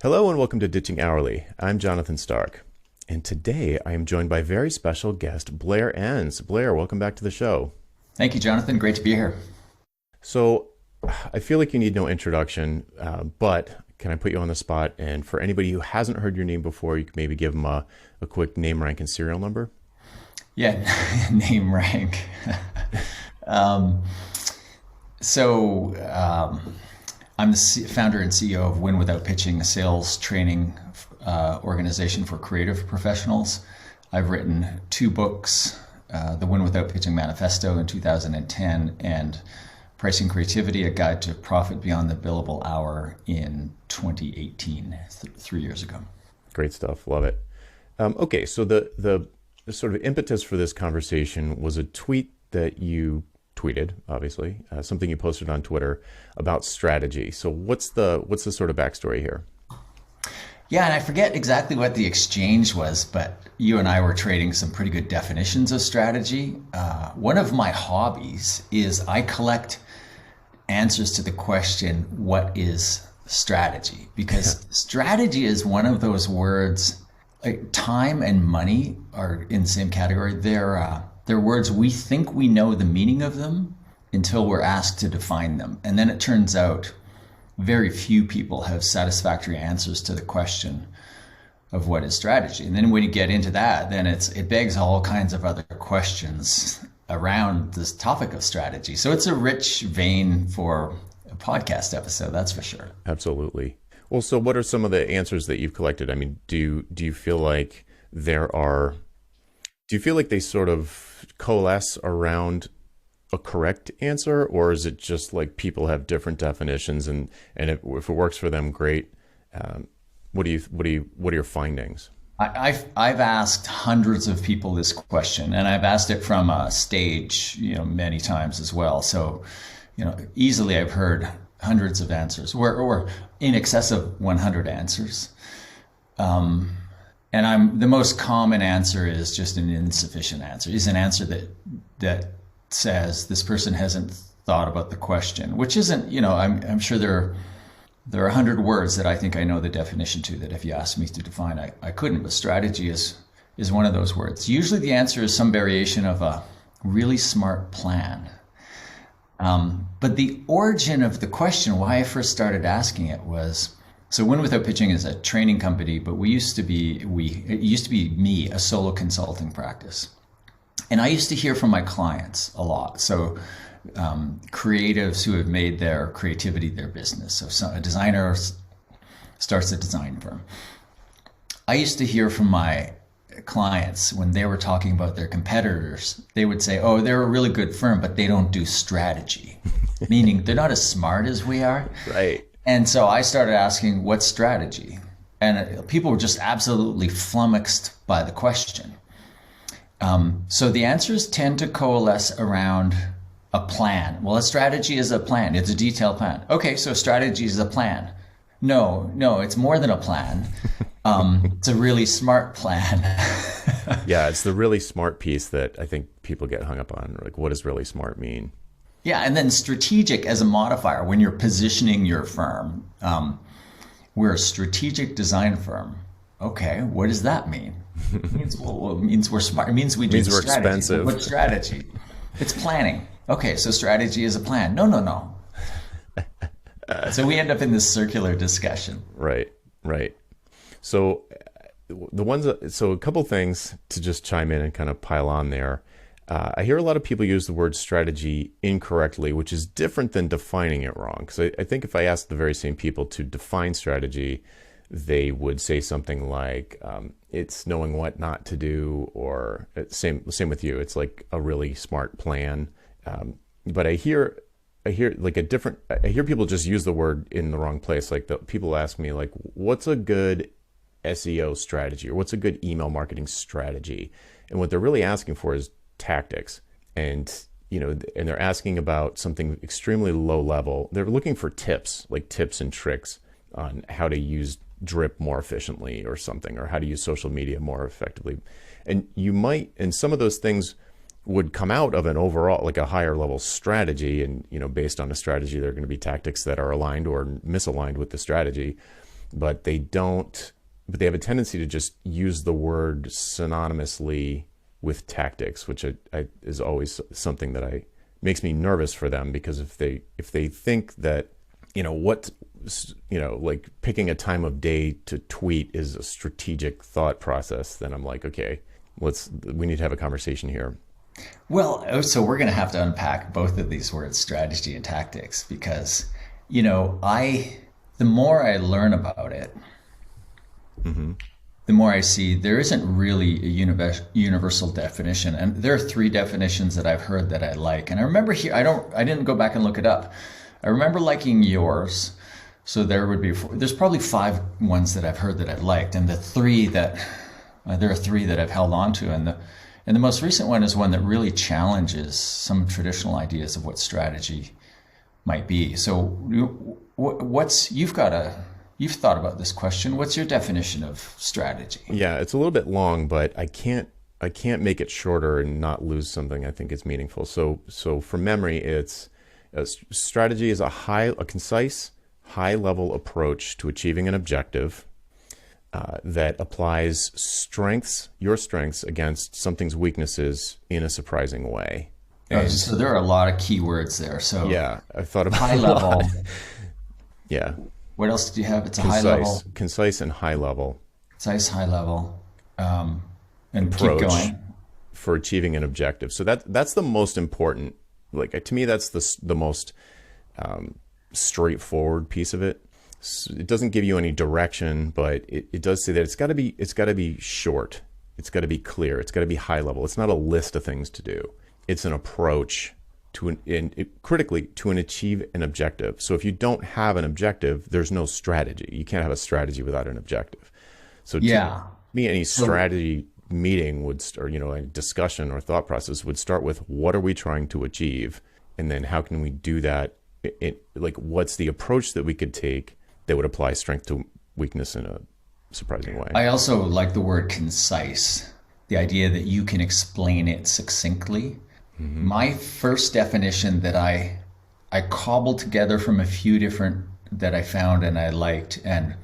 Hello and welcome to Ditching Hourly. I'm Jonathan Stark, and today I am joined by very special guest Blair Enns. Blair, welcome back to the show. Thank you, Jonathan. Great to be here. So, I feel like you need no introduction, but can I put you on the spot? And for anybody who hasn't heard your name before, you can maybe give them a quick name, rank, and serial number. Yeah, name rank. um, I'm the founder and CEO of Win Without Pitching, a sales training organization for creative professionals. I've written two books, the Win Without Pitching Manifesto in 2010 and Pricing Creativity, a guide to profit beyond the billable hour in 2018, 3 years ago. Great stuff. Love it. Okay, so the sort of impetus for this conversation was a tweet that you tweeted, obviously, something you posted on Twitter about strategy. So what's the sort of backstory here? Yeah, and I forget exactly what the exchange was, but you and I were trading some pretty good definitions of strategy. One of my hobbies is I collect answers to the question, what is strategy? Because strategy is one of those words, like time and money are in the same category. They're words we think we know the meaning of them until we're asked to define them. And then it turns out very few people have satisfactory answers to the question of what is strategy. And then when you get into that, then it begs all kinds of other questions around this topic of strategy. So it's a rich vein for a podcast episode, that's for sure. Absolutely. Well, so what are some of the answers that you've collected? I mean, do you feel like they sort of coalesce around a correct answer, or is it just like people have different definitions and if it works for them, great. What are your findings? I've asked hundreds of people this question, and I've asked it from a stage, many times as well. So, easily I've heard hundreds of answers, or in excess of 100 answers. And the most common answer is just an insufficient answer. Is an answer that says this person hasn't thought about the question, which isn't, I'm sure there are 100 words that I think I know the definition to, that if you asked me to define, I couldn't. But strategy is one of those words. Usually the answer is some variation of a really smart plan. But the origin of the question, why I first started asking it was, so Win Without Pitching is a training company, but it used to be me, a solo consulting practice. And I used to hear from my clients a lot. So creatives who have made their creativity their business. So a designer starts a design firm. I used to hear from my clients when they were talking about their competitors, they would say, oh, they're a really good firm, but they don't do strategy, meaning they're not as smart as we are. Right. And so I started asking, what's strategy? And people were just absolutely flummoxed by the question. So the answers tend to coalesce around a plan. Well, a strategy is a plan. It's a detailed plan. Okay, so strategy is a plan. No, it's more than a plan. It's a really smart plan. Yeah, it's the really smart piece that I think people get hung up on. Like, what does really smart mean? Yeah, and then strategic as a modifier when you're positioning your firm. We're a strategic design firm. Okay, what does that mean? It means we're smart. It means we do we're strategy. expensive. What strategy? It's planning. Okay, so strategy is a plan. No. So we end up in this circular discussion. Right. So a couple things to just chime in and kind of pile on there. I hear a lot of people use the word strategy incorrectly, which is different than defining it wrong. Because I think if I asked the very same people to define strategy, they would say something like, it's knowing what not to do, or same with you. It's like a really smart plan. But I hear people just use the word in the wrong place. Like people ask me, like, what's a good SEO strategy, or what's a good email marketing strategy? And what they're really asking for is tactics. And they're asking about something extremely low level. They're looking for tips and tricks on how to use drip more efficiently or something, or how to use social media more effectively. And some of those things would come out of an overall, like a higher level strategy. And, based on a strategy, there are going to be tactics that are aligned or misaligned with the strategy. but they don't. But they have a tendency to just use the word synonymously with tactics, which is always something that makes me nervous for them, because if they think that, like picking a time of day to tweet is a strategic thought process, then I'm like, okay, we need to have a conversation here. Well, so we're going to have to unpack both of these words, strategy and tactics, because, the more I learn about it, the more I see there isn't really a universal definition. And there are 3 definitions that I've heard that I like. And I remember here, I didn't go back and look it up. I remember liking yours. So there's probably 5 ones that I've heard that I've liked. And there are 3 that I've held on to. And the most recent one is one that really challenges some traditional ideas of what strategy might be. So you've thought about this question. What's your definition of strategy? Yeah, it's a little bit long, but I can't make it shorter and not lose something I think is meaningful. So from memory, it's strategy is a concise, high-level approach to achieving an objective that applies your strengths against something's weaknesses in a surprising way. So there are a lot of key words there. So yeah, I've thought about high level. Yeah. What else do you have? It's a concise, high level. Concise and high level. Concise, high level. And approach keep going. For achieving an objective. So that's the most important. Like, to me, that's the most straightforward piece of it. It doesn't give you any direction, but it does say that it's got to be short. It's got to be clear. It's got to be high level. It's not a list of things to do. It's an approach critically to achieve an objective. So if you don't have an objective, there's no strategy. You can't have a strategy without an objective. So to me, any strategy meeting or a discussion or thought process would start with, what are we trying to achieve? And then how can we do that? What's the approach that we could take that would apply strength to weakness in a surprising way? I also like the word concise, the idea that you can explain it succinctly. My first definition that I cobbled together from a few different that I found and I liked, and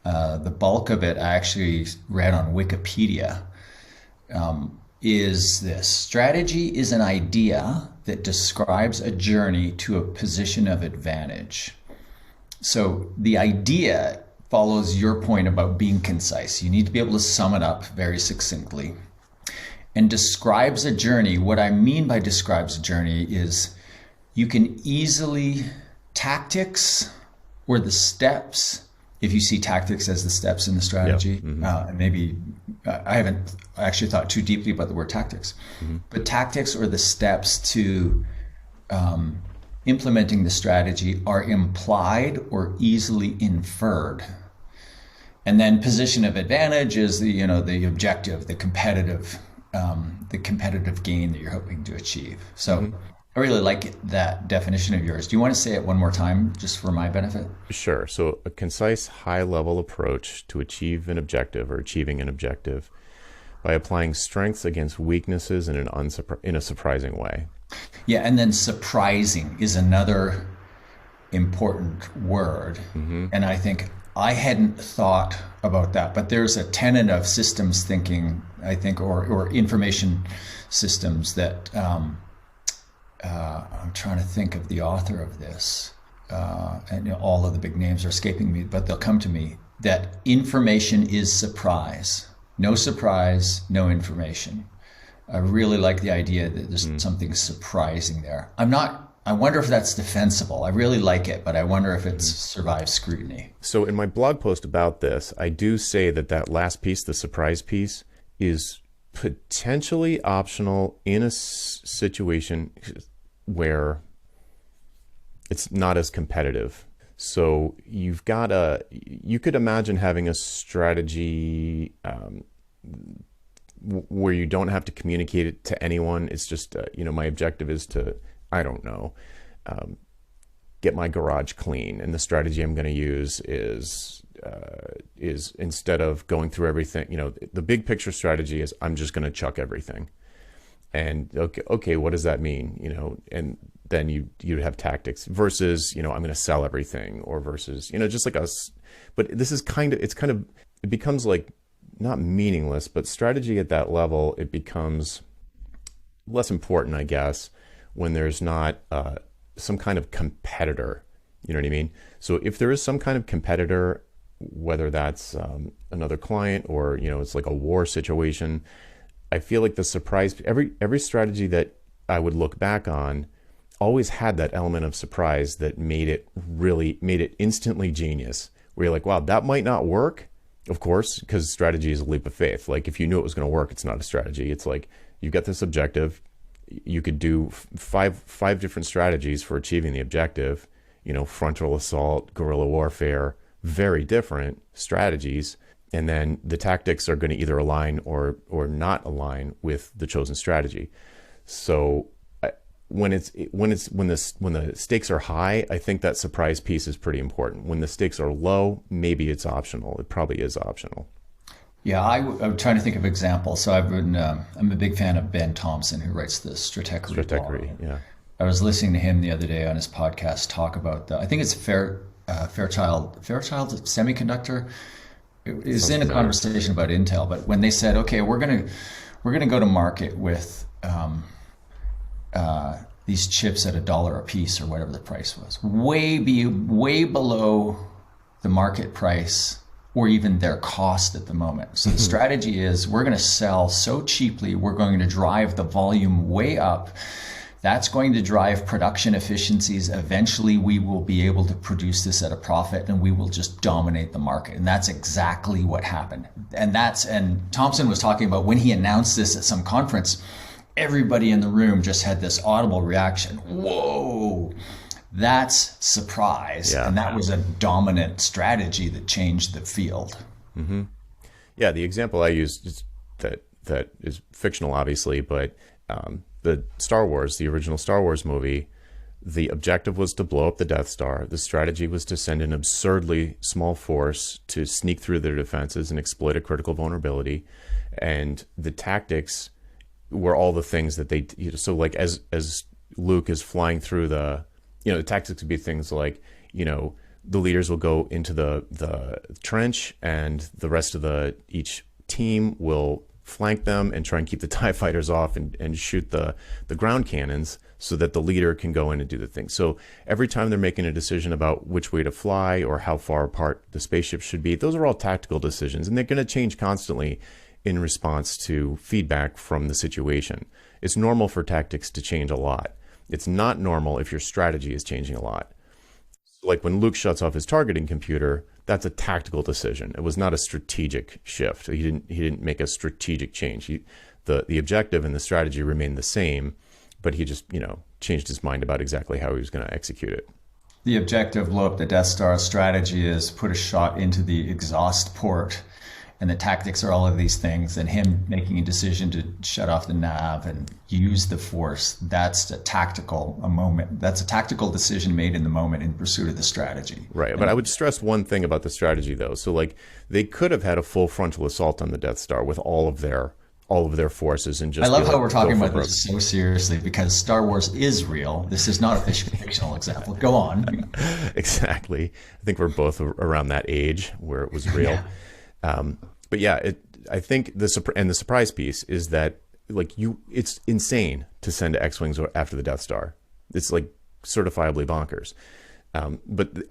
the bulk of it I actually read on Wikipedia, is this: strategy is an idea that describes a journey to a position of advantage. So the idea follows your point about being concise. You need to be able to sum it up very succinctly. And describes a journey. What I mean by describes a journey is you can easily, tactics or the steps, if you see tactics as the steps in the strategy, maybe I haven't actually thought too deeply about the word tactics, but tactics or the steps to implementing the strategy are implied or easily inferred. And then position of advantage is the objective, the competitive gain that you're hoping to achieve. So I really like that definition of yours. Do you want to say it one more time just for my benefit? Sure. So a concise, high-level approach to achieve an objective or achieving an objective by applying strengths against weaknesses in a surprising way. Yeah, and then surprising is another important word. And I think I hadn't thought about that, but there's a tenet of systems thinking, I think, or information systems that I'm trying to think of the author of this, and all of the big names are escaping me, but they'll come to me, that information is surprise. No surprise, no information. I really like the idea that there's something surprising there. I wonder if that's defensible. I really like it, but I wonder if it survives scrutiny. So in my blog post about this, I do say that last piece, the surprise piece, is potentially optional in a situation where it's not as competitive. So you could imagine having a strategy where you don't have to communicate it to anyone. It's just, my objective is to, I don't know, get my garage clean. And the strategy I'm going to use is instead of going through everything, the big picture strategy is I'm just going to chuck everything. And okay, what does that mean? And then you'd have tactics versus, I'm going to sell everything, or versus, just like But this is it becomes like not meaningless, but strategy at that level, it becomes less important, I guess, when there's not some kind of competitor. You know what I mean? So if there is some kind of competitor, whether that's another client or, it's like a war situation, I feel like the surprise, every strategy that I would look back on always had that element of surprise that made it instantly genius, where you're like, wow, that might not work. Of course, because strategy is a leap of faith. Like if you knew it was going to work, it's not a strategy. It's like you've got this objective. You could do five different strategies for achieving the objective, frontal assault, guerrilla warfare, very different strategies. And then the tactics are going to either align or not align with the chosen strategy. So when the stakes are high, I think that surprise piece is pretty important. When the stakes are low, maybe it's optional. It probably is optional. Yeah, I'm trying to think of examples. So I'm a big fan of Ben Thompson, who writes the Stratechery. Yeah. I was listening to him the other day on his podcast talk about I think it's Fairchild Semiconductor. It was in a conversation about Intel, but when they said, okay, we're gonna go to market with these chips at $1 a piece or whatever the price was, way below the market price or even their cost at the moment. So the strategy is we're going to sell so cheaply, we're going to drive the volume way up. That's going to drive production efficiencies. Eventually, we will be able to produce this at a profit and we will just dominate the market. And that's exactly what happened. And Thompson was talking about when he announced this at some conference, everybody in the room just had this audible reaction. Whoa, that's surprise. Yeah. And that was a dominant strategy that changed the field. Mm-hmm. Yeah, the example I used is that is fictional, obviously, but the original Star Wars movie, the objective was to blow up the Death Star. The strategy was to send an absurdly small force to sneak through their defenses and exploit a critical vulnerability. And the tactics were all the things that they, so like as Luke is flying through the tactics would be things like, the leaders will go into the trench and the rest of each team will flank them and try and keep the TIE fighters off and shoot the ground cannons so that the leader can go in and do the thing. So every time they're making a decision about which way to fly or how far apart the spaceship should be, those are all tactical decisions, and they're going to change constantly in response to feedback from the situation. It's normal for tactics to change a lot. It's not normal if your strategy is changing a lot. Like when Luke shuts off his targeting computer, that's a tactical decision. It was not a strategic shift. He didn't make a strategic change. The objective and the strategy remained the same, but he just, changed his mind about exactly how he was going to execute it. The objective, blow up the Death Star. Strategy is put a shot into the exhaust port. And the tactics are all of these things, and him making a decision to shut off the nav and use the force. That's a tactical decision made in the moment in pursuit of the strategy. Right. But I would stress one thing about the strategy, though. So like they could have had a full frontal assault on the Death Star with all of their forces and just. I love how we're talking about this so seriously because Star Wars is real. This is not a fictional example. Go on. Exactly. I think we're both around that age where it was real. Yeah. But yeah, I think the surprise piece is that it's insane to send X-Wings after the Death Star. It's like certifiably bonkers. But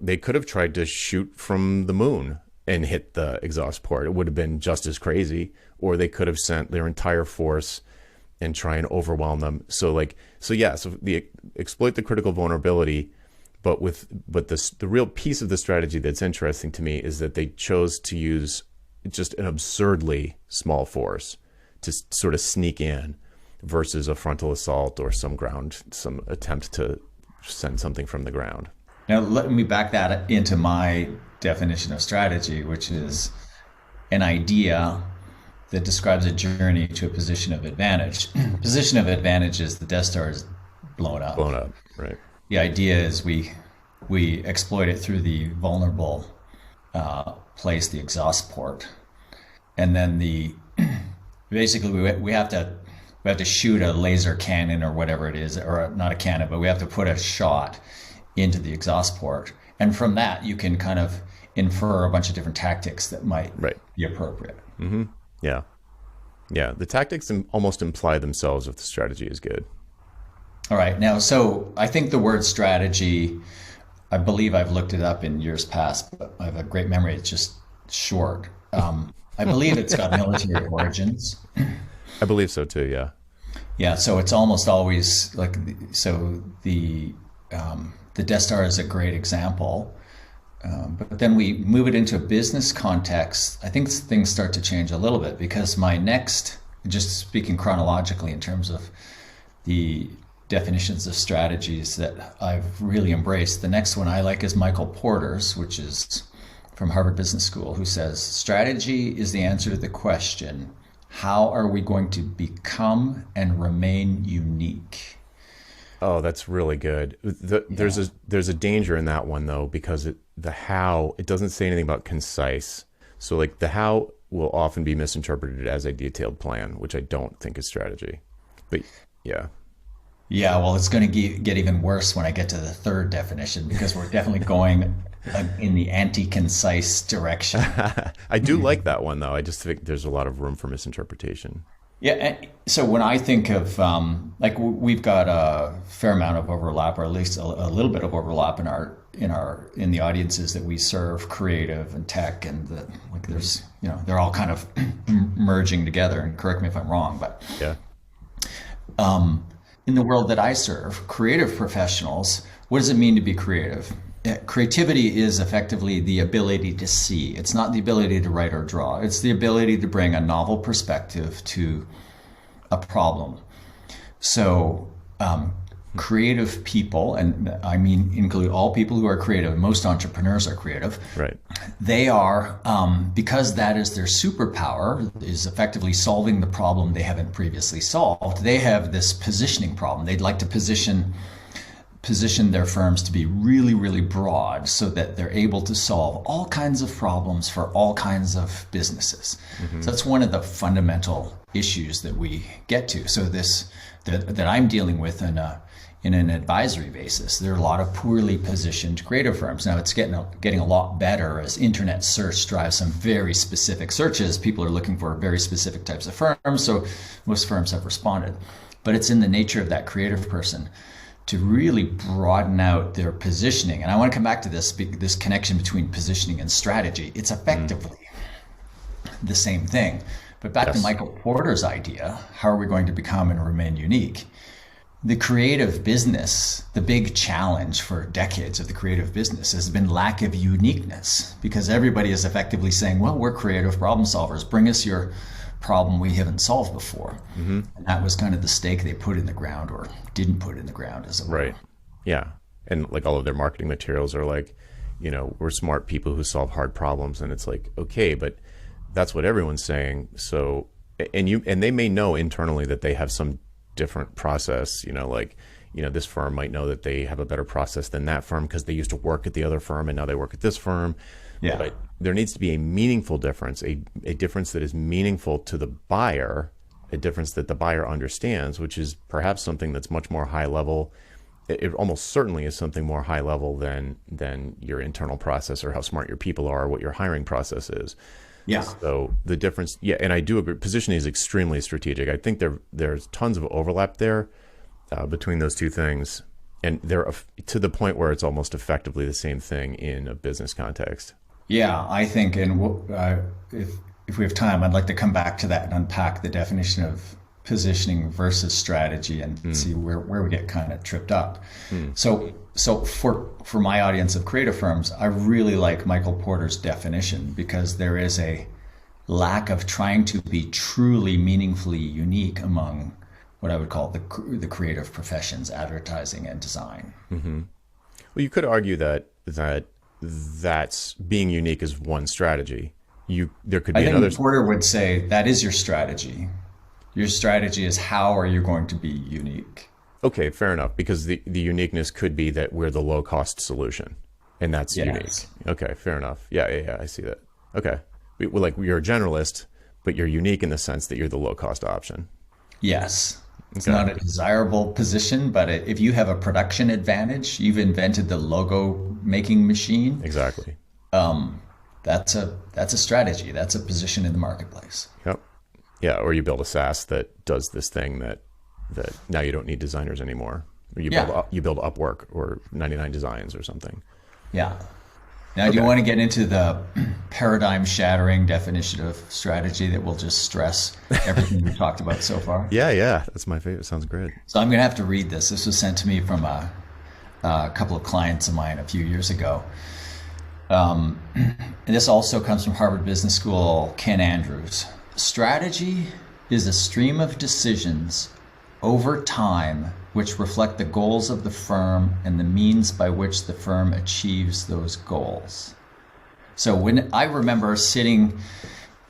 they could have tried to shoot from the moon and hit the exhaust port. It would have been just as crazy. Or they could have sent their entire force and try and overwhelm them. So the exploit the critical vulnerability. But the real piece of the strategy that's interesting to me is that they chose to use just an absurdly small force to sort of sneak in versus a frontal assault or some attempt to send something from the ground. Now, let me back that into my definition of strategy, which is an idea that describes a journey to a position of advantage. Position of advantage is the Death Star is blown up. Blown up, right. The idea is we exploit it through the vulnerable place, the exhaust port, and then basically we have to shoot a laser cannon or whatever it is, or not a cannon, but we have to put a shot into the exhaust port, and from that you can kind of infer a bunch of different tactics that might Right. be appropriate. Yeah. Yeah. The tactics almost imply themselves if the strategy is good. All right. Now, so I think the word strategy, I believe I've looked it up in years past, but I have a great memory. It's just short. I believe it's got military origins. I believe so too. Yeah. Yeah. So it's almost always like, so the Death Star is a great example. But then we move it into a business context. I think things start to change a little bit because my next, just speaking chronologically in terms of the definitions of strategies that I've really embraced, the next one I like is Michael Porter's, which is from Harvard Business School, who says strategy is the answer to the question, how are we going to become and remain unique? Oh, that's really good. There's a danger in that one though, because the how, it doesn't say anything about concise. So like the how will often be misinterpreted as a detailed plan, which I don't think is strategy. But yeah. Yeah, well, it's going to get even worse when I get to the third definition because we're definitely going in the anti-concise direction. I do like that one though. I just think there's a lot of room for misinterpretation. Yeah, so when I think of like we've got a fair amount of overlap, or at least a little bit of overlap in the audiences that we serve, creative and tech, and like there's they're all kind of merging together. And correct me if I'm wrong, but yeah. In the world that I serve, creative professionals, what does it mean to be creative? Creativity is effectively the ability to see. It's not the ability to write or draw. It's the ability to bring a novel perspective to a problem. So creative people, and I mean include all people who are creative, most entrepreneurs are creative. Right. They are, because that is their superpower, is effectively solving the problem they haven't previously solved. They have this positioning problem. They'd like to position their firms to be really, really broad so that they're able to solve all kinds of problems for all kinds of businesses. So that's one of the fundamental issues that we get to. So that I'm dealing with in an advisory basis. There are a lot of poorly positioned creative firms. Now it's getting a lot better as internet search drives some very specific searches. People are looking for very specific types of firms, so most firms have responded. But it's in the nature of that creative person to really broaden out their positioning. And I want to come back to this connection between positioning and strategy. It's effectively the same thing. But back to Michael Porter's idea, how are we going to become and remain unique? The creative business, the big challenge for decades of the creative business has been lack of uniqueness, because everybody is effectively saying, well, we're creative problem solvers. Bring us your problem we haven't solved before. And that was kind of the stake they put in the ground, or didn't put in the ground, as it were. Right. Yeah. And like all of their marketing materials are like, we're smart people who solve hard problems. And it's like, okay, but that's what everyone's saying. So, and they may know internally that they have some different process, this firm might know that they have a better process than that firm because they used to work at the other firm and now they work at this firm. Yeah. But there needs to be a meaningful difference, a difference that is meaningful to the buyer, a difference that the buyer understands, which is perhaps something that's much more high level. It almost certainly is something more high level than your internal process or how smart your people are, or what your hiring process is. Yeah. So the difference, and I do agree, positioning is extremely strategic. I think there's tons of overlap there between those two things, and they're to the point where it's almost effectively the same thing in a business context. Yeah, I think, and if we have time, I'd like to come back to that and unpack the definition of positioning versus strategy and see where we get kind of tripped up. So for my audience of creative firms, I really like Michael Porter's definition, because there is a lack of trying to be truly meaningfully unique among what I would call the creative professions, advertising and design. Well, you could argue that's being unique is one strategy. There could be another. Porter would say that is your strategy. Your strategy is how are you going to be unique? Okay, fair enough, because the uniqueness could be that we're the low cost solution, and that's unique. Okay, fair enough. Yeah, I see that. Okay, like you're a generalist, but you're unique in the sense that you're the low cost option. Yes. It's not a desirable position, but if you have a production advantage, you've invented the logo making machine. Exactly. that's a strategy. That's a position in the marketplace. Yep. Yeah. Or you build a SaaS that does this thing that now you don't need designers anymore. Or you build Upwork or 99 Designs or something. Yeah. Now, do you want to get into the paradigm-shattering definition of strategy that will just stress everything we've talked about so far? Yeah. That's my favorite. Sounds great. So I'm going to have to read this. This was sent to me from a couple of clients of mine a few years ago. And this also comes from Harvard Business School, Ken Andrews. Strategy is a stream of decisions over time which reflect the goals of the firm and the means by which the firm achieves those goals. So when I remember sitting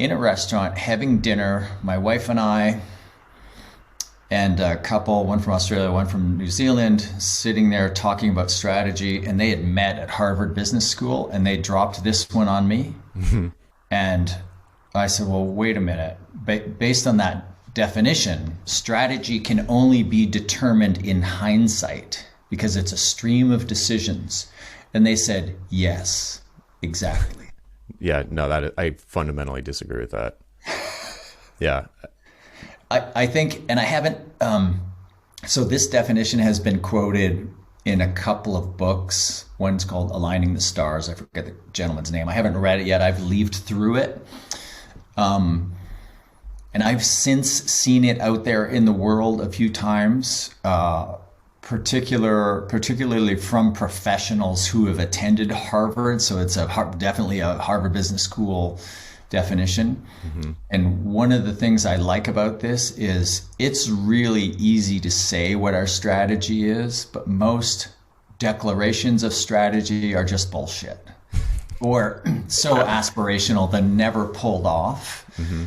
in a restaurant having dinner, my wife and I and a couple, one from Australia, one from New Zealand, sitting there talking about strategy, and they had met at Harvard Business School, and they dropped this one on me. Mm-hmm. And I said, well, wait a minute. Based on that definition, strategy can only be determined in hindsight because it's a stream of decisions. And they said, yes, exactly. Yeah, no, I fundamentally disagree with that. Yeah. I think, and I haven't, so this definition has been quoted in a couple of books. One's called Aligning the Stars. I forget the gentleman's name. I haven't read it yet. I've leafed through it. And I've since seen it out there in the world a few times, particularly from professionals who have attended Harvard. So it's definitely a Harvard Business School definition. Mm-hmm. And one of the things I like about this is it's really easy to say what our strategy is, but most declarations of strategy are just bullshit or so aspirational they're never pulled off. Mm-hmm.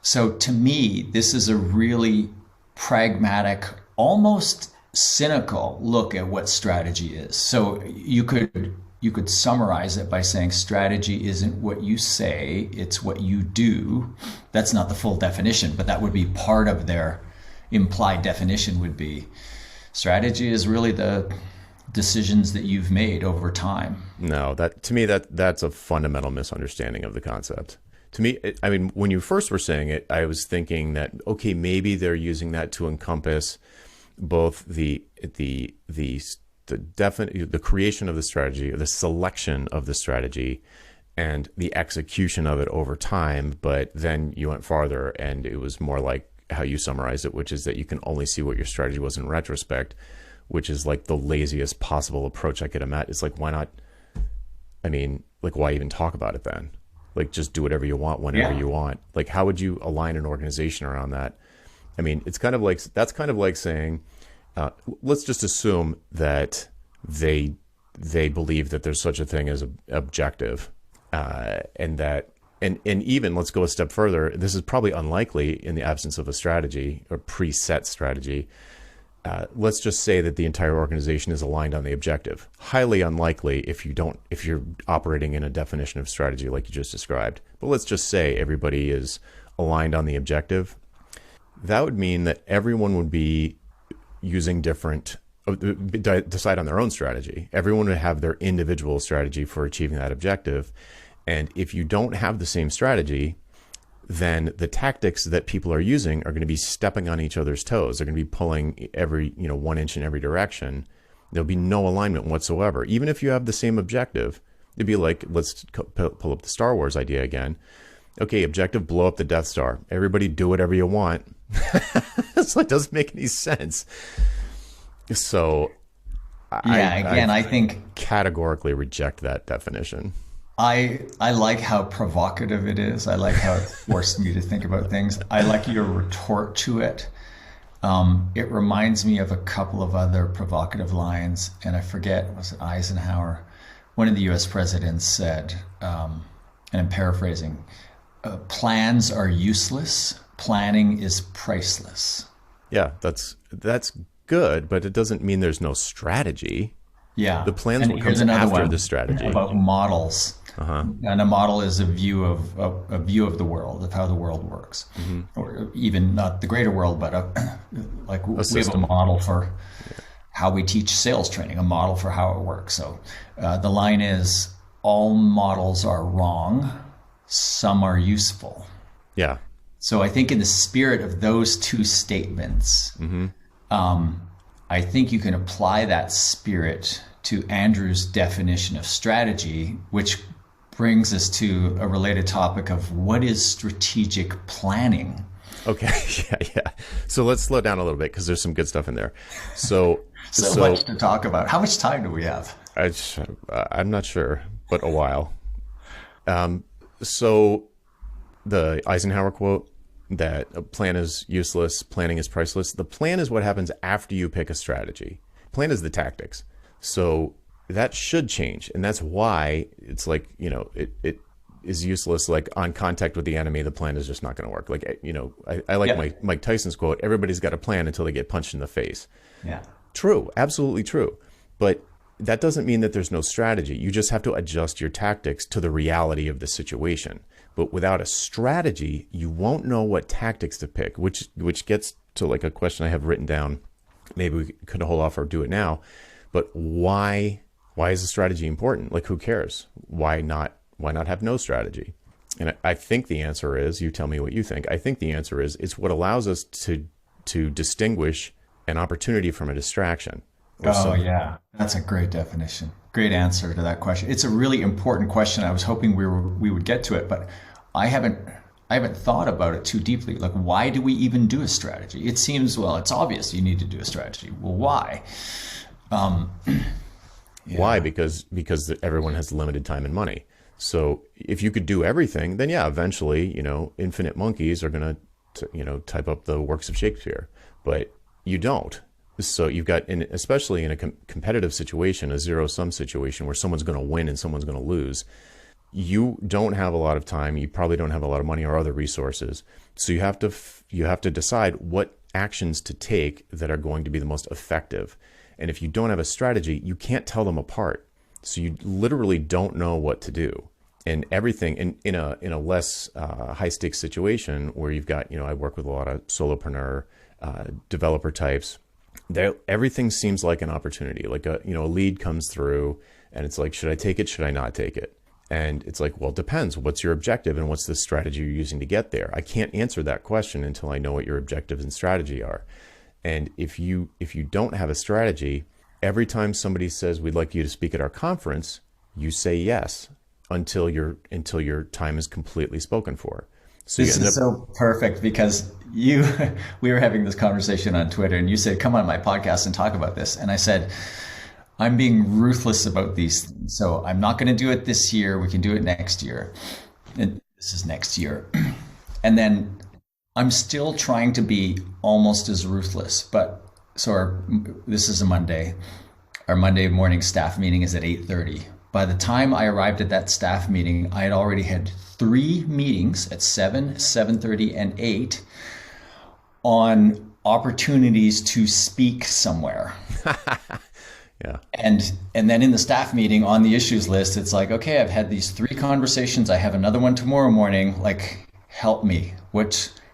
So to me, this is a really pragmatic, almost cynical look at what strategy is. So you could summarize it by saying strategy isn't what you say, it's what you do. That's not the full definition, but that would be part of their implied definition would be strategy is really the decisions that you've made over time. No, to me, that's a fundamental misunderstanding of the concept. To me, I mean, when you first were saying it, I was thinking that, okay, maybe they're using that to encompass both the creation of the strategy, the selection of the strategy, and the execution of it over time. But then you went farther, and it was more like how you summarized it, which is that you can only see what your strategy was in retrospect, which is like the laziest possible approach I could imagine. It's like, why not? I mean, like, why even talk about it then? Like, just do whatever you want whenever you want. Like, how would you align an organization around that? I mean, that's kind of like saying, let's just assume that they believe that there's such a thing as an objective, and even let's go a step further. This is probably unlikely in the absence of a strategy or preset strategy. Let's just say that the entire organization is aligned on the objective. Highly unlikely if you're operating in a definition of strategy like you just described. But let's just say everybody is aligned on the objective. That would mean that everyone would be using decide on their own strategy. Everyone would have their individual strategy for achieving that objective. And if you don't have the same strategy, then the tactics that people are using are going to be stepping on each other's toes. They're going to be pulling every 1 inch in every direction. There'll be no alignment whatsoever. Even if you have the same objective, it'd be like, let's pull up the Star Wars idea again. Okay, objective, blow up the Death Star. Everybody do whatever you want. So it doesn't make any sense. So I think categorically reject that definition. I like how provocative it is. I like how it forced me to think about things. I like your retort to it. It reminds me of a couple of other provocative lines, and I forget, was it Eisenhower? One of the U.S. presidents said, and I'm paraphrasing, plans are useless, planning is priceless. Yeah, that's good, but it doesn't mean there's no strategy. Yeah. The plans will come after the strategy. About models. Uh-huh. And a model is a view of the world, of how the world works, or even not the greater world, but we have a model for how we teach sales training, a model for how it works. So the line is, all models are wrong, some are useful. Yeah. So I think in the spirit of those two statements, I think you can apply that spirit to Andrew's definition of strategy, which brings us to a related topic of what is strategic planning. Okay. Yeah. So let's slow down a little bit because there's some good stuff in there. So, So much to talk about. How much time do we have? I'm not sure, but a while. So the Eisenhower quote that a plan is useless, planning is priceless. The plan is what happens after you pick a strategy. Plan is the tactics. So that should change. And that's why it's like, it is useless. Like on contact with the enemy, the plan is just not going to work. Like, I like Mike Tyson's quote, everybody's got a plan until they get punched in the face. Yeah. True. Absolutely true. But that doesn't mean that there's no strategy. You just have to adjust your tactics to the reality of the situation. But without a strategy, you won't know what tactics to pick, which gets to like a question I have written down. Maybe we could hold off or do it now. But why is a strategy important? Like, who cares? Why not have no strategy? And I think the answer is, you tell me what you think. I think the answer is it's what allows us to distinguish an opportunity from a distraction. Yeah. That's a great definition. Great answer to that question. It's a really important question. I was hoping we would get to it, but I haven't thought about it too deeply. Like, why do we even do a strategy? It seems, well, it's obvious you need to do a strategy. Well, why? Why? Because everyone has limited time and money. So if you could do everything, then yeah, eventually, infinite monkeys are going to, type up the works of Shakespeare, but you don't. So you've got, especially in a competitive situation, a zero-sum situation where someone's going to win and someone's going to lose, you don't have a lot of time. You probably don't have a lot of money or other resources. So you have to decide what actions to take that are going to be the most effective. And if you don't have a strategy, you can't tell them apart. So you literally don't know what to do. And everything in a less high-stakes situation where you've got, I work with a lot of solopreneur developer types. Everything seems like an opportunity. Like a lead comes through and it's like, should I take it? Should I not take it? And it's like, well, it depends. What's your objective and what's the strategy you're using to get there? I can't answer that question until I know what your objectives and strategy are. And if you don't have a strategy, every time somebody says, we'd like you to speak at our conference, you say yes until your time is completely spoken for. So this is so perfect because we were having this conversation on Twitter and you said, come on my podcast and talk about this. And I said, I'm being ruthless about these things. So I'm not going to do it this year. We can do it next year. And this is next year. And then I'm still trying to be almost as ruthless. But this is a Monday. Our Monday morning staff meeting is at 8:30. By the time I arrived at that staff meeting, I had already had 3 meetings at 7, 7:30, and 8 on opportunities to speak somewhere. Yeah. And then in the staff meeting on the issues list, it's like, okay, I've had these 3 conversations. I have another one tomorrow morning. Like, help me.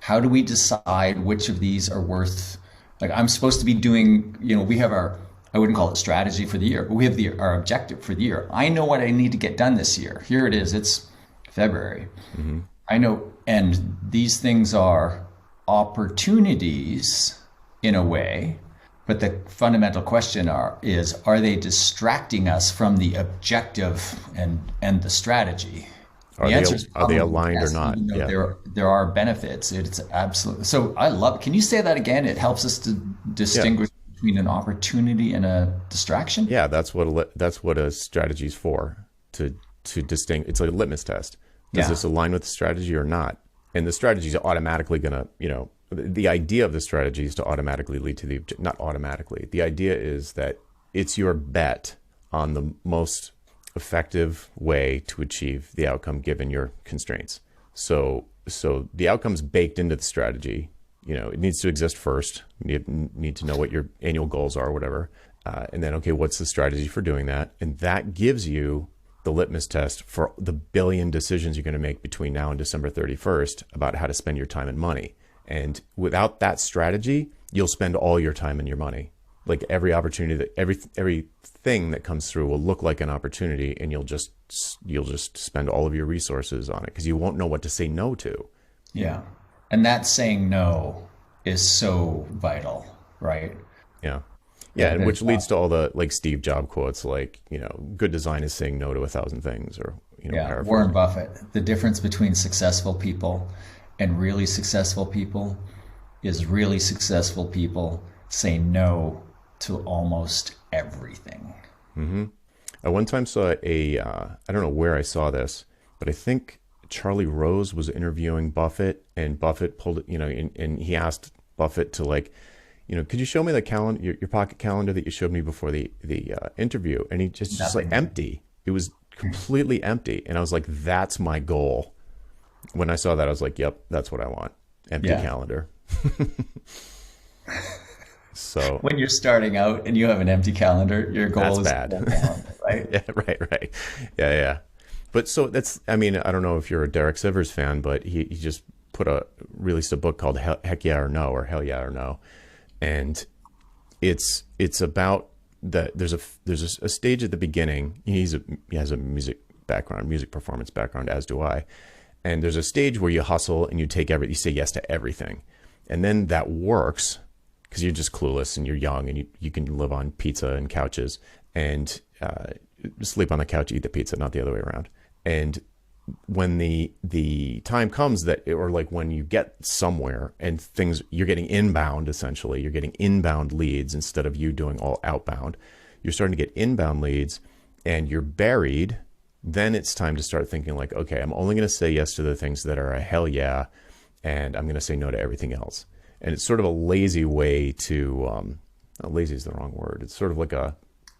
How do we decide which of these are worth, like I'm supposed to be doing, we have I wouldn't call it strategy for the year, but we have our objective for the year. I know what I need to get done this year. Here it is. It's February. Mm-hmm. I know. And these things are opportunities in a way, but the fundamental question is, are they distracting us from the objective and the strategy? Are they aligned or not? Yeah. There are benefits. It's absolutely. So I love it. Can you say that again? It helps us to distinguish between an opportunity and a distraction. Yeah, that's what a strategy is for, to distinguish. It's like a litmus test. Does this align with the strategy or not? And the strategy is automatically going to, the idea of the strategy is to automatically lead to not automatically. The idea is that it's your bet on the most effective way to achieve the outcome given your constraints. So the outcome's baked into the strategy. It needs to exist first. You need to know what your annual goals are, or whatever. And then, okay, what's the strategy for doing that? And that gives you the litmus test for the billion decisions you're going to make between now and December 31st about how to spend your time and money. And without that strategy, you'll spend all your time and your money. like every opportunity that everything that comes through will look like an opportunity, and you'll just spend all of your resources on it because you won't know what to say no to. Yeah. And that saying no is so vital, right? Yeah. Yeah, Yeah, and which there's leads to all the like Steve Jobs quotes, like, good design is saying no to 1,000 things, or yeah, Warren paraphrasing. Buffett. The difference between successful people and really successful people is really successful people say no to almost everything. I one time saw I don't know where I saw this, but I think Charlie Rose was interviewing Buffett, and Buffett pulled it, and he asked Buffett to, like, could you show me the calendar, your pocket calendar that you showed me before the interview? And he just like Nothing. empty. It was completely empty. And I was like, that's my goal. When I saw that, I was like, yep, that's what I want. Empty Yeah. calendar. So When you're starting out and you have an empty calendar, your that's goal is bad. full calendar, right? Yeah, right. Yeah, yeah. But so that's, I mean, I don't know if you're a Derek Sivers fan, but he just released a book called Heck Yeah or No, or Hell Yeah or No. And it's about that there's a stage at the beginning. He has a music background, music performance background, as do I. And there's a stage where you hustle and you say yes to everything. And then that works because you're just clueless and you're young and you can live on pizza and couches and sleep on the couch, eat the pizza, not the other way around. And when the time comes that, or like when you get somewhere and things, you're getting inbound, essentially, you're getting inbound leads instead of you doing all outbound. You're starting to get inbound leads and you're buried. Then it's time to start thinking like, okay, I'm only going to say yes to the things that are a hell yeah, and I'm going to say no to everything else. And it's sort of a lazy way to, lazy is the wrong word. It's sort of like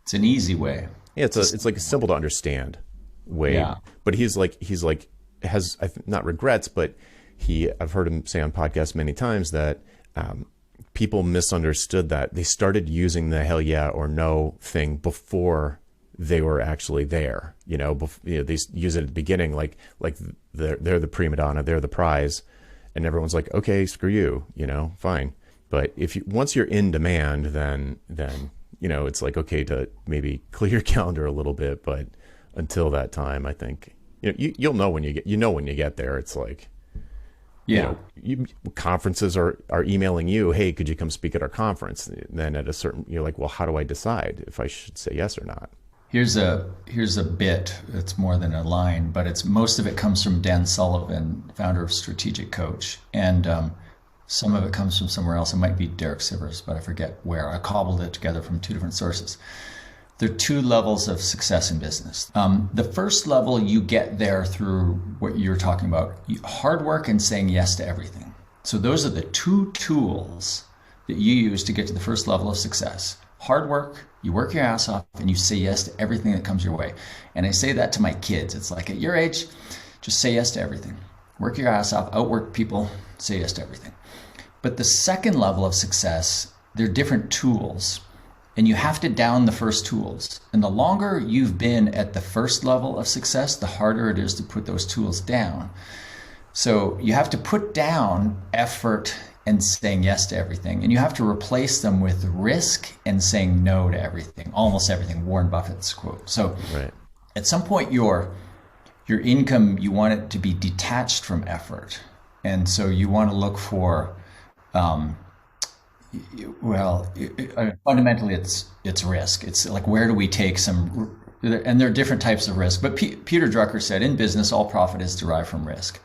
It's an easy way. yeah, it's like a simple to understand way. Yeah. But he's like has not regrets, but I've heard him say on podcasts many times that people misunderstood that. They started using the hell yeah or no thing before they were actually there. They use it at the beginning, like they're the prima donna, they're the prize, and everyone's like, okay, screw you, fine. But once you're in demand, then it's like, okay, to maybe clear your calendar a little bit, but until that time, I think you'll know when you get there. It's like, Yeah. conferences are emailing you, hey, could you come speak at our conference? And then at a certain, you're like, well, how do I decide if I should say yes or not? Here's a bit. It's more than a line, but most of it comes from Dan Sullivan, founder of Strategic Coach, and some of it comes from somewhere else. It might be Derek Sivers, but I forget where. I cobbled it together from two different sources. There are two levels of success in business. The first level, you get there through what you're talking about, hard work and saying yes to everything. So those are the two tools that you use to get to the first level of success. Hard work, you work your ass off, and you say yes to everything that comes your way. And I say that to my kids. It's like, at your age, just say yes to everything. Work your ass off, outwork people, say yes to everything. But the second level of success, they're different tools. And you have to down the first tools. And the longer you've been at the first level of success, the harder it is to put those tools down. So you have to put down effort and saying yes to everything. And you have to replace them with risk and saying no to everything, almost everything, Warren Buffett's quote. So Right. at some point, your income, you want it to be detached from effort. And so you want to look for, fundamentally, it's risk. It's like, where do we take some, and there are different types of risk. But Peter Drucker said, in business, all profit is derived from risk.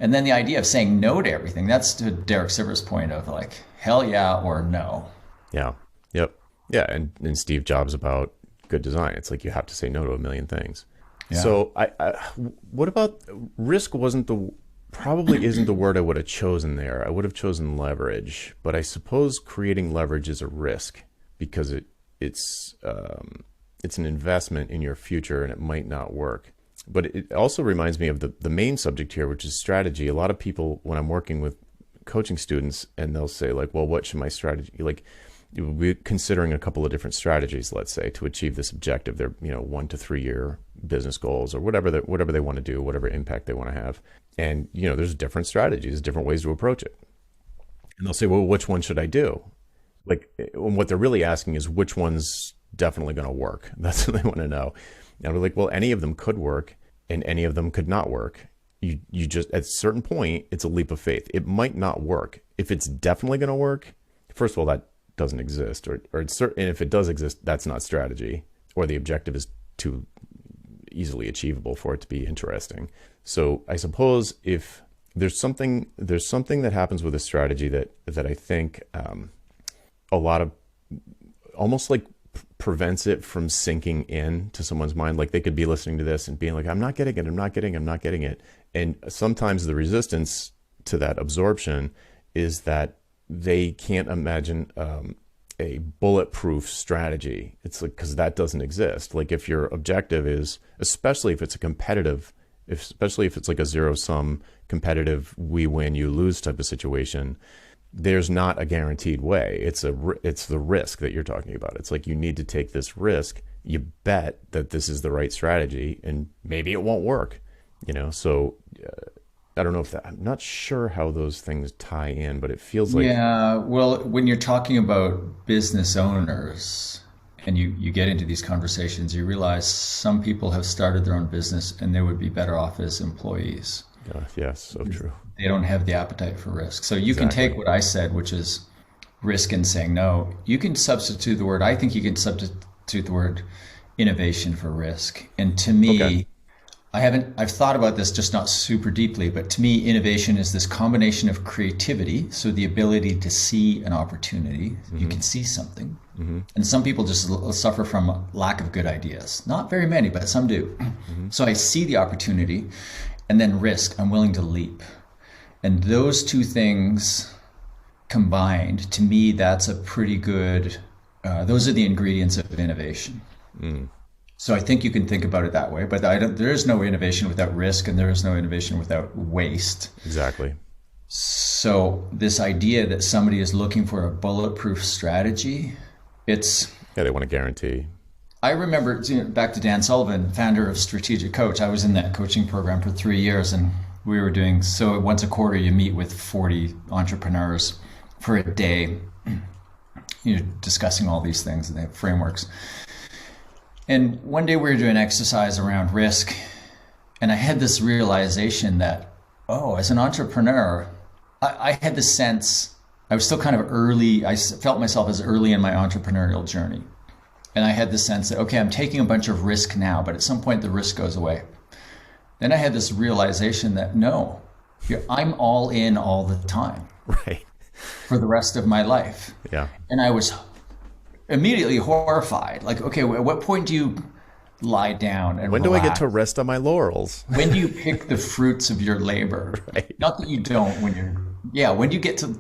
And then the idea of saying no to everything, that's to Derek Sivers' point of like, hell yeah or no. Yeah. Yep. Yeah. And Steve Jobs about good design. It's like you have to say no to a million things. Yeah. So what about risk? Probably isn't the word I would have chosen there. I would have chosen leverage, but I suppose creating leverage is a risk because it's an investment in your future and it might not work. But it also reminds me of the main subject here, which is strategy. A lot of people, when I'm working with coaching students, and they'll say like, well, what should my strategy, like, we're considering a couple of different strategies, let's say, to achieve this objective, their 1 to 3 year business goals or whatever they want to do, whatever impact they want to have. And, there's different strategies, different ways to approach it. And they'll say, well, which one should I do? Like, what they're really asking is which one's definitely going to work. That's what they want to know. And we're like, well, any of them could work and any of them could not work. You just, at a certain point, it's a leap of faith. It might not work. If it's definitely going to work, first of all, that doesn't exist, or it's certain, and if it does exist, that's not strategy, or the objective is too easily achievable for it to be interesting. So I suppose if there's something that happens with a strategy that I think a lot of, almost like, prevents it from sinking in to someone's mind. Like, they could be listening to this and being like, I'm not getting it. And sometimes the resistance to that absorption is that they can't imagine a bulletproof strategy. It's like, because that doesn't exist. Like, if your objective is, especially if it's a competitive, especially if it's like a zero-sum competitive, we win, you lose type of situation, there's not a guaranteed way. It's the risk that you're talking about. It's like, you need to take this risk. You bet that this is the right strategy, and maybe it won't work. So I don't know if that, I'm not sure how those things tie in, but it feels like, Yeah, well, when you're talking about business owners and you get into these conversations, you realize some people have started their own business and they would be better off as employees. yes, so true. They don't have the appetite for risk. So you can take what I said, which is risk and saying no. You can substitute the word, I think you can substitute the word innovation for risk. And to me, Okay. I've thought about this, just not super deeply, but to me, innovation is this combination of creativity. So the ability to see an opportunity, you can see something. And some people just suffer from lack of good ideas. Not very many, but some do. So I see the opportunity, and then risk, I'm willing to leap. And those two things combined, to me, that's a pretty good, those are the ingredients of innovation. So I think you can think about it that way, but there is no innovation without risk, and there is no innovation without waste. Exactly. So this idea that somebody is looking for a bulletproof strategy, Yeah, they want a guarantee. I remember, back to Dan Sullivan, founder of Strategic Coach. I was in that coaching program for 3 years, and we were doing, so once a quarter you meet with 40 entrepreneurs for a day, discussing all these things, and they have frameworks. And one day we were doing an exercise around risk, and I had this realization that, as an entrepreneur, I had this sense, I was still kind of early, I felt myself as early in my entrepreneurial journey. And I had this sense that, okay, I'm taking a bunch of risk now, but at some point the risk goes away. Then I had this realization that, no, I'm all in all the time. Right. For the rest of my life. Yeah. And I was immediately horrified. Like, okay, at what point do you lie down and When relax? do I get to rest on my laurels? When do you pick the fruits of your labor? Right. Not that you don't when do you get to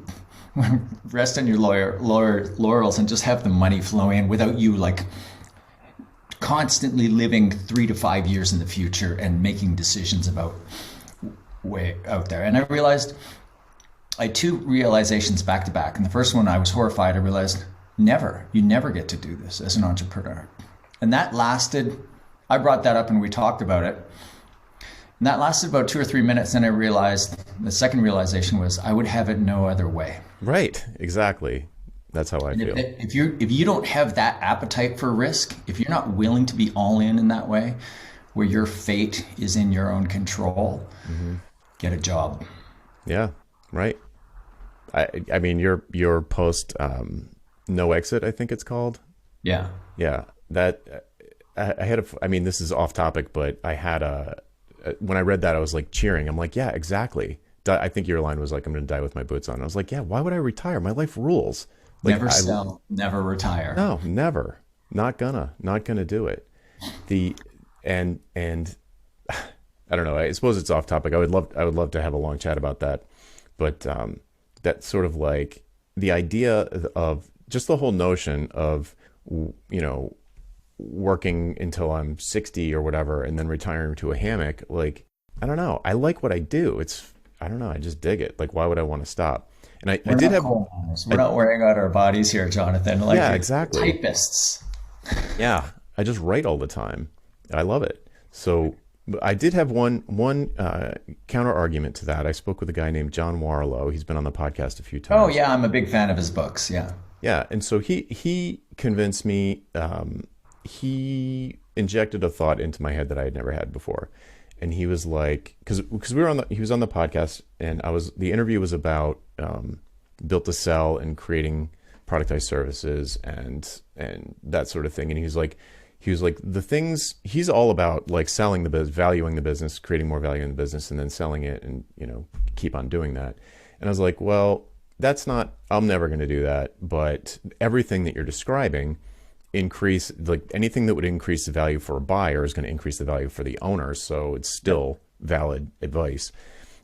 rest on your laurels and just have the money flow in without you like constantly living 3 to 5 years in the future and making decisions about way out there. And I realized, I had 2 realizations back to back. And the first one, I was horrified. I realized, you never get to do this as an entrepreneur. And that lasted, I brought that up and we talked about it. And that lasted about 2 or 3 minutes. And I realized, the second realization was, I would have it no other way. Right. Exactly. That's how I feel. If you don't have that appetite for risk, if you're not willing to be all in that way, where your fate is in your own control, get a job. Yeah. Right. I mean, your post, No Exit, I think it's called. Yeah. Yeah. That I had I mean, this is off topic, but I had when I read that, I was like cheering. I'm like, yeah, exactly. I think your line was like, I'm going to die with my boots on. I was like, yeah, why would I retire? My life rules. Like, Never sell, never retire. No, never. Not gonna do it. And I don't know. I suppose it's off topic. I would love to have a long chat about that. But that sort of like the idea of just the whole notion of, working until I'm 60 or whatever, and then retiring to a hammock. Like, I don't know. I like what I do. I don't know. I just dig it. Like, why would I want to stop? And I did have. We're not wearing out our bodies here, Jonathan. Like, yeah, exactly. Typists. Yeah, I just write all the time. I love it. So But I did have one counter argument to that. I spoke with a guy named John Warlow. He's been on the podcast a few Oh times. yeah, I'm a big fan of his books. Yeah. Yeah, and so he convinced me. He injected a thought into my head that I had never had before, and he was like, because we were on he was on the podcast, and the interview was about built to sell and creating productized services and that sort of thing, and he was like the things he's all about, like selling the business, valuing the business, creating more value in the business, and then selling it, and keep on doing that. And I was like, well, that's not, I'm never going to do that. But everything that you're describing increase, like anything that would increase the value for a buyer is going to increase the value for the owner. So it's still valid advice.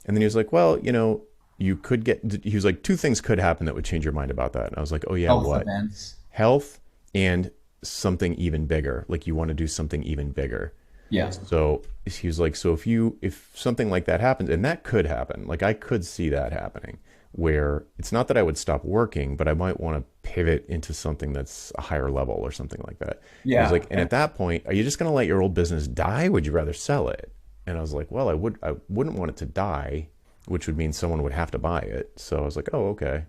And then he was like, well, you could he was like, two things could happen that would change your mind about that. And I was like, oh yeah, Health what? events. Health and something even bigger. Like you want to do something even bigger. Yeah. So he was like, so if something like that happens, and that could happen, like I could see that happening, where it's not that I would stop working, but I might want to pivot into something that's a higher level or something like that. Yeah. I was like, and at that point, are you just going to let your old business die? Would you rather sell it? And I was like, well, I wouldn't want it to die, which would mean someone would have to buy it. So I was like, oh, okay.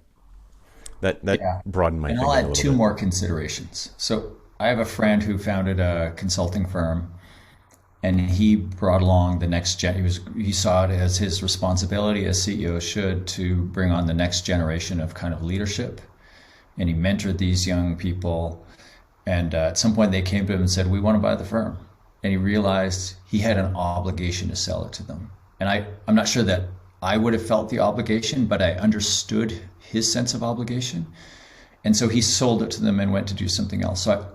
That broadened my And thinking I'll a add little two bit. more considerations. So I have a friend who founded a consulting firm, and he brought along the next gen. He saw it as his responsibility, as CEO should, to bring on the next generation of kind of leadership. And he mentored these young people. And at some point they came to him and said, we want to buy the firm. And he realized he had an obligation to sell it to them. And I'm not sure that I would have felt the obligation, but I understood his sense of obligation. And so he sold it to them and went to do something else. So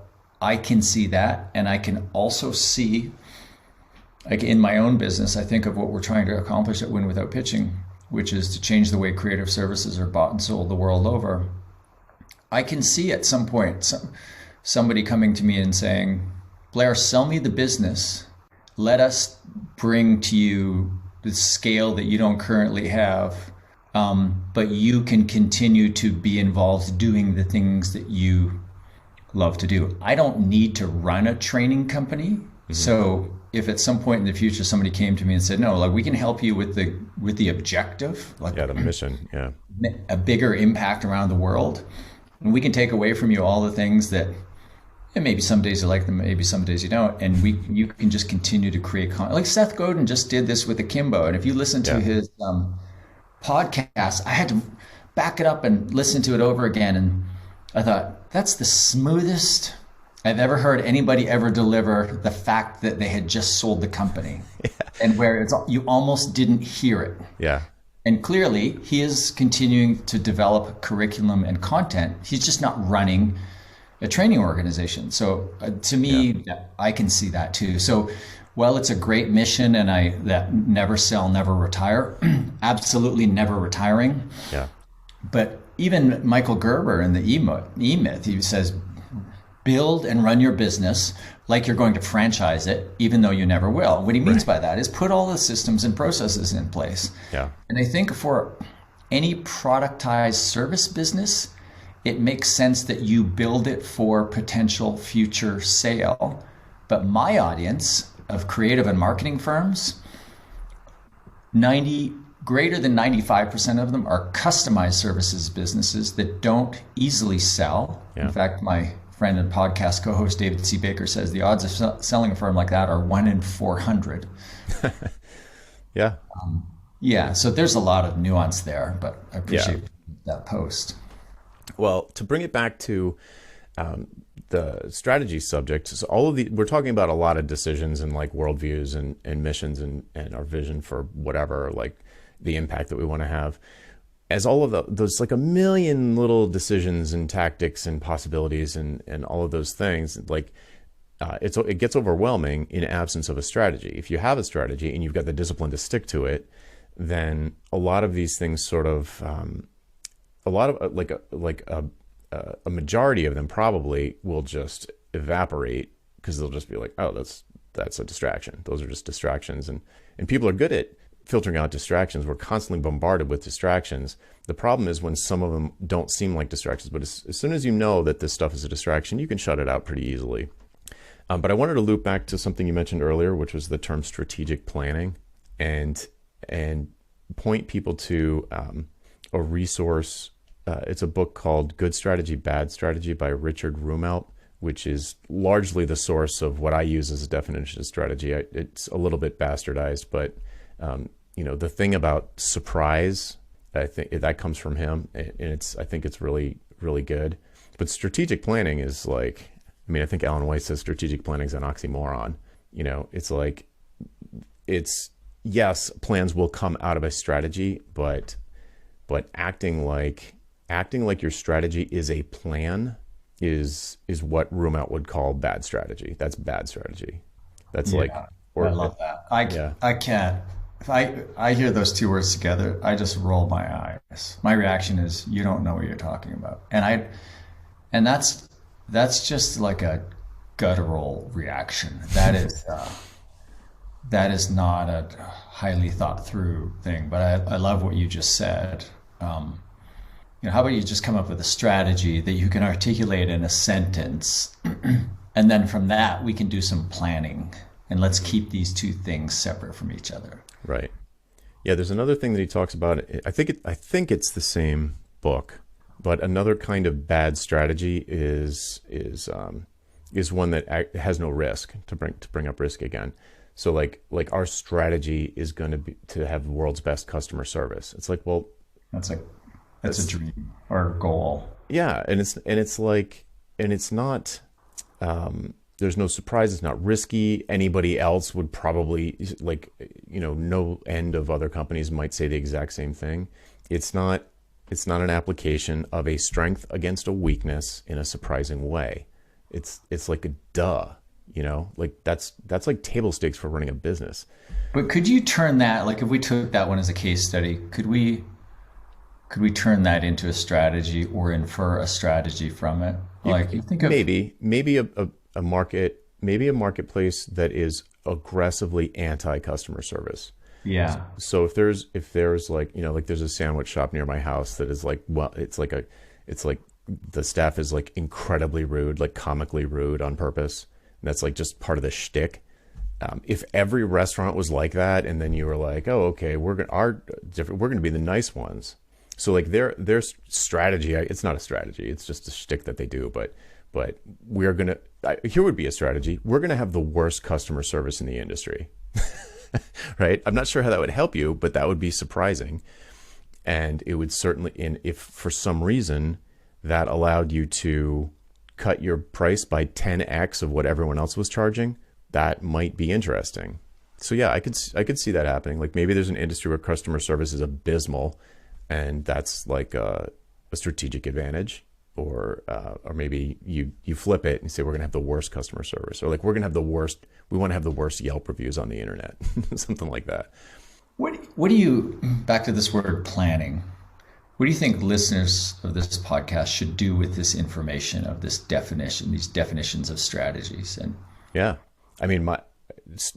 I can see that. And I can also see, like in my own business, I think of what we're trying to accomplish at Win Without Pitching, which is to change the way creative services are bought and sold the world over. I can see at some point somebody coming to me and saying, Blair, sell me the business. Let us bring to you the scale that you don't currently have, but you can continue to be involved doing the things that you love to do. I don't need to run a training company. Mm-hmm. So if at some point in the future somebody came to me and said, no, like we can help you with the objective, like the mission, a bigger impact around the world, and we can take away from you all the things that, and maybe some days you like them, maybe some days you don't, and you can just continue to create content. Like Seth Godin just did this with Akimbo, and if you listen to his podcast, I had to back it up and listen to it over again, and I thought that's the smoothest I've ever heard anybody ever deliver the fact that they had just sold the company, and where you almost didn't hear it. Yeah. And clearly, he is continuing to develop curriculum and content. He's just not running a training organization. So to me, I can see that too. So, well, it's a great mission, and that never sell, never retire, absolutely never retiring. Yeah. But even Michael Gerber in the E-Myth, he says, build and run your business like you're going to franchise it, even though you never will. What he means by that is put all the systems and processes in place. Yeah. And I think for any productized service business, it makes sense that you build it for potential future sale. But my audience of creative and marketing firms, greater than 95% of them are customized services businesses that don't easily sell. Yeah. In fact, my friend and podcast co-host David C. Baker says the odds of selling a firm like that are 1 in 400. Yeah. Yeah. So there's a lot of nuance there, but I appreciate that post. Well, to bring it back to the strategy subject, so we're talking about a lot of decisions and like worldviews and missions and our vision for whatever, like the impact that we want to have. As all of those, like a million little decisions and tactics and possibilities and all of those things, like it gets overwhelming in absence of a strategy. If you have a strategy and you've got the discipline to stick to it, then a lot of these things sort of, a majority of them probably will just evaporate because they'll just be like, oh, that's a distraction. Those are just distractions. And people are good at filtering out distractions. We're constantly bombarded with distractions. The problem is when some of them don't seem like distractions, but as soon as you know that this stuff is a distraction, you can shut it out pretty easily. But I wanted to loop back to something you mentioned earlier, which was the term strategic planning, and and point people to a resource. It's a book called "Good Strategy, Bad Strategy" by Richard Rumelt, which is largely the source of what I use as a definition of strategy. It's a little bit bastardized, but the thing about surprise, I think that comes from him, and I think it's really, really good. But strategic planning is like, I think Alan Weiss says strategic planning is an oxymoron. It's like, yes, plans will come out of a strategy, but acting like your strategy is a plan is what Rumelt would call bad strategy. That's bad strategy. That's like, Yeah, I or love that. yeah, I can't. If I hear those two words together, I just roll my eyes. My reaction is, you don't know what you're talking about, and that's just like a guttural reaction. That is not a highly thought through thing. But I love what you just said. How about you just come up with a strategy that you can articulate in a sentence, and then from that we can do some planning, and let's keep these two things separate from each other. right. Yeah, there's another thing that he talks about. I think it's the same book, but another kind of bad strategy is one that has no risk, to bring up risk again. So like our strategy is going to be to have the world's best customer service. It's like, well, That's a that's a dream or a goal. yeah, and it's not. There's no surprise. It's not risky. Anybody else would probably no end of other companies might say the exact same thing. It's not. It's not an application of a strength against a weakness in a surprising way. It's like a duh. Like that's like table stakes for running a business. But could you turn that, like if we took that one as a case study, could we turn that into a strategy or infer a strategy from it? Like you think of Maybe a marketplace that is aggressively anti-customer service. yeah. So if there's like there's a sandwich shop near my house that is like, well, it's like the staff is like incredibly rude, like comically rude on purpose. And that's like just part of the shtick. If every restaurant was like that, and then you were like, oh, okay, we're going to be the nice ones. So like their strategy, it's not a strategy, it's just a shtick that they do. But here would be a strategy. We're gonna have the worst customer service in the industry, right? I'm not sure how that would help you, but that would be surprising, and it would certainly. And if for some reason that allowed you to cut your price by 10x of what everyone else was charging, that might be interesting. So yeah, I could see that happening. Like maybe there's an industry where customer service is abysmal, and that's like a strategic advantage, or maybe you flip it and say we're gonna have the worst customer service, or like we want to have the worst Yelp reviews on the internet, something like that. What do you, back to this word planning, what do you think listeners of this podcast should do with this information of this definition, these definitions of strategies? And Yeah, I mean,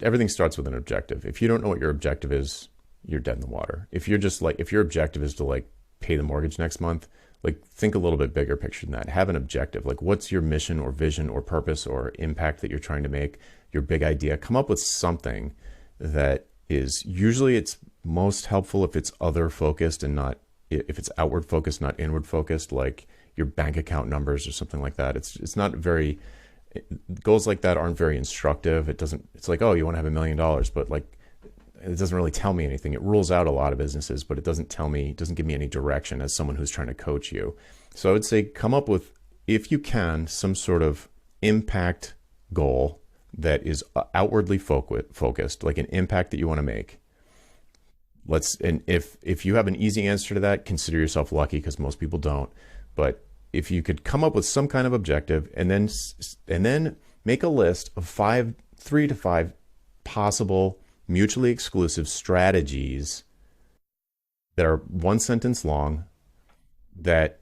everything starts with an objective. If you don't know what your objective is, you're dead in the water. If your objective is to like pay the mortgage next month, like think a little bit bigger picture than that. Have an objective. Like what's your mission or vision or purpose or impact that you're trying to make, your big idea. Come up with something that is, usually it's most helpful if it's other focused and not, if it's outward focused, not inward focused, like your bank account numbers or something like that. It's not very, goals like that aren't very instructive. It's like, oh, you want to have $1 million, but like, it doesn't really tell me anything. It rules out a lot of businesses, but it doesn't give me any direction as someone who's trying to coach you. So I would say come up with, if you can, some sort of impact goal that is outwardly focused, like an impact that you want to make. And if you have an easy answer to that, consider yourself lucky, because most people don't. But if you could come up with some kind of objective, and then make a list of 3 to 5 possible mutually exclusive strategies that are one sentence long, that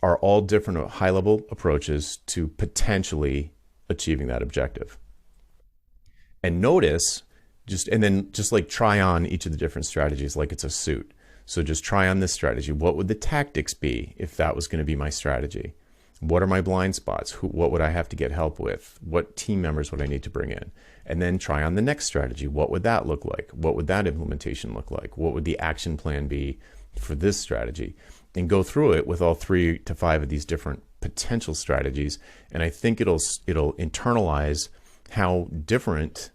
are all different high-level approaches to potentially achieving that objective. And notice, and then like try on each of the different strategies like it's a suit. So just try on this strategy. What would the tactics be if that was going to be my strategy? What are my blind spots? What would I have to get help with? What team members would I need to bring in? And then try on the next strategy. What would that look like? What would that implementation look like? What would the action plan be for this strategy? And go through it with all 3 to 5 of these different potential strategies. And I think it'll internalize how different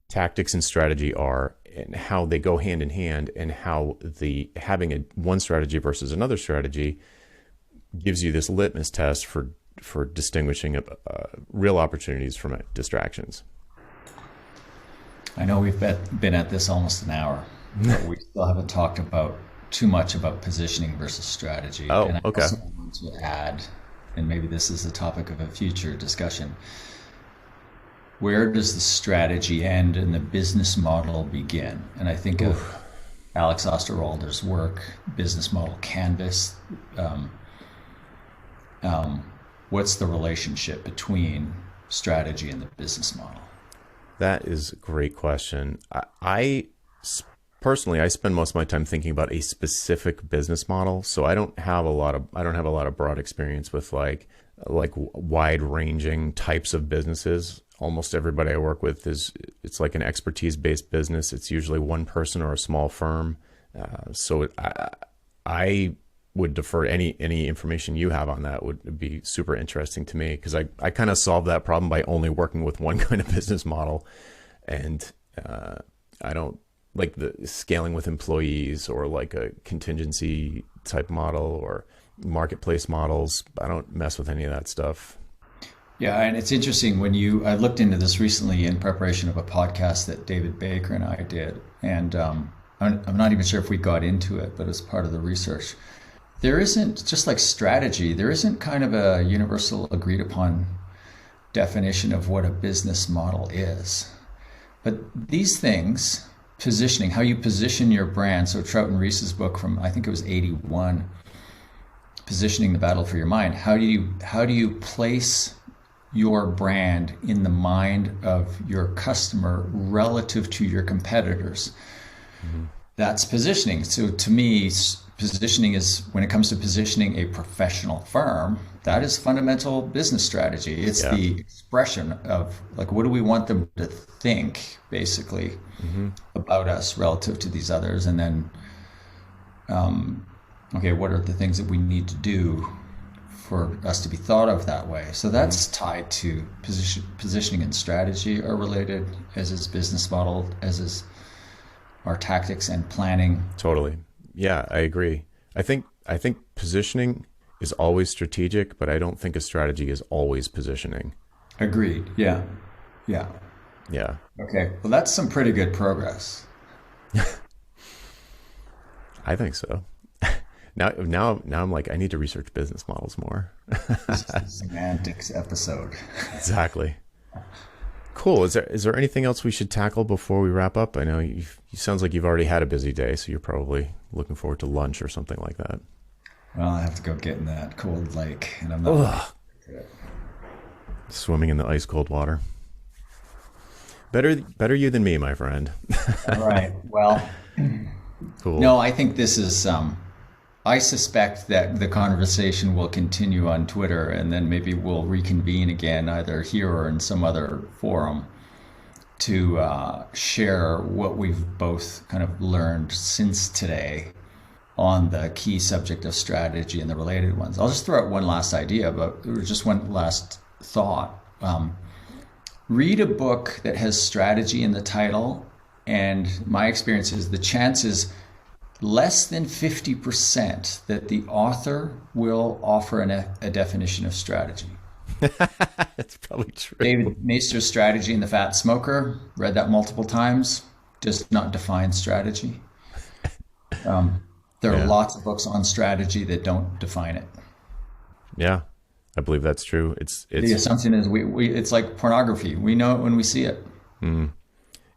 tactics and strategy are, and how they go hand in hand, and how having one strategy versus another strategy gives you this litmus test for distinguishing real opportunities from distractions. I know we've been at this almost an hour, but we still haven't talked too much about positioning versus strategy. Oh, and I okay. also want to add, and maybe this is the topic of a future discussion, where does the strategy end and the business model begin? And I think of Alex Osterwalder's work, Business Model Canvas. What's the relationship between strategy and the business model? That is a great question. Personally, I spend most of my time thinking about a specific business model. So I don't have a lot of broad experience with like wide ranging types of businesses. Almost everybody I work with it's like an expertise based business. It's usually one person or a small firm. So I would defer any information you have on that would be super interesting to me, because I kind of solve that problem by only working with one kind of business model. And I don't like the scaling with employees or like a contingency type model or marketplace models. I don't mess with any of that stuff. Yeah, and it's interesting I looked into this recently in preparation of a podcast that David Baker and I did, and I'm not even sure if we got into it, but as part of the research, there isn't, just like strategy, there isn't kind of a universal agreed upon definition of what a business model is. But these things, positioning, how you position your brand, so Trout and Reese's book from, I think it was 81, Positioning the Battle for Your Mind, how do you place your brand in the mind of your customer relative to your competitors? Mm-hmm. That's positioning. So to me, positioning is, when it comes to positioning a professional firm, that is fundamental business strategy. It's the expression of, like, what do we want them to think, basically, about us relative to these others? And then, okay, what are the things that we need to do for us to be thought of that way? So that's tied to positioning and strategy are related, as is business model, as is our tactics and planning. Totally. Yeah, I agree. I think positioning is always strategic, but I don't think a strategy is always positioning. Agreed. Yeah. Okay. Well, that's some pretty good progress. I think so. Now I'm like, I need to research business models more. This is the semantics episode. Exactly. Cool. Is there anything else we should tackle before we wrap up? I know you sounds like you've already had a busy day, so you're probably looking forward to lunch or something like that. Well, I have to go get in that cold lake, and I'm not swimming in the ice cold water. Better you than me, my friend. All right. Well, cool. No, I think this is I suspect that the conversation will continue on Twitter, and then maybe we'll reconvene again, either here or in some other forum, to share what we've both kind of learned since today on the key subject of strategy and the related ones. I'll just throw out one last idea, but just one last thought. Read a book that has strategy in the title, and my experience is the chances less than 50% that the author will offer a definition of strategy. That's probably true. David Maister's Strategy and the Fat Smoker, read that multiple times, does not define strategy. There are lots of books on strategy that don't define it. Yeah, I believe that's true. It's the assumption is we it's like pornography. We know it when we see it.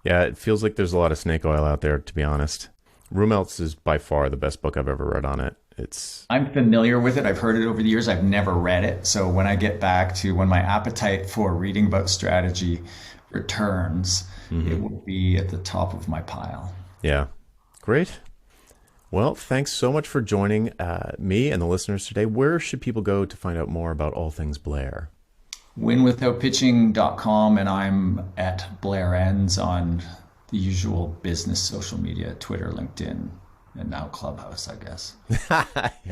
Yeah, it feels like there's a lot of snake oil out there, to be honest. Rummeltz is by far the best book I've ever read on it. I'm familiar with it. I've heard it over the years. I've never read it. So when I get back to when my appetite for reading about strategy returns, it will be at the top of my pile. Yeah. Great. Well, thanks so much for joining me and the listeners today. Where should people go to find out more about all things Blair? Winwithoutpitching.com, and I'm at Blair Enns on the usual business social media, Twitter, LinkedIn, and now Clubhouse, I guess. Yeah,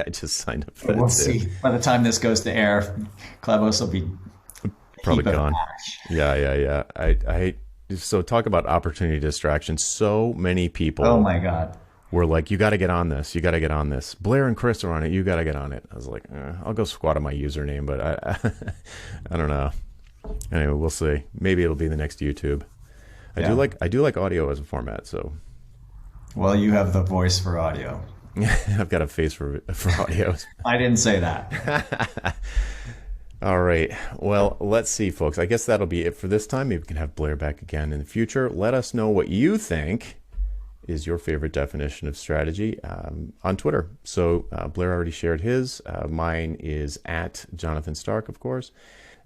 I just signed up for that. We'll too. see. By the time this goes to air, Clubhouse will be Probably heap of gone. ash. Yeah. So talk about opportunity distraction. So many people Oh my God. were like, you got to get on this. You got to get on this. Blair and Chris are on it. You got to get on it. I was like, I'll go squat on my username, but I don't know. Anyway, we'll see. Maybe it'll be the next YouTube. I do like audio as a format, so Well, you have the voice for audio. I've got a face for audio. I didn't say that. All right. Well, let's see, folks. I guess that'll be it for this time. Maybe we can have Blair back again in the future. Let us know what you think is your favorite definition of strategy on Twitter. So Blair already shared his. Mine is at Jonathan Stark, of course.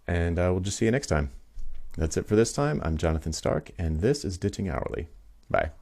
And we'll just see you next time. That's it for this time. I'm Jonathan Stark, and this is Ditching Hourly. Bye.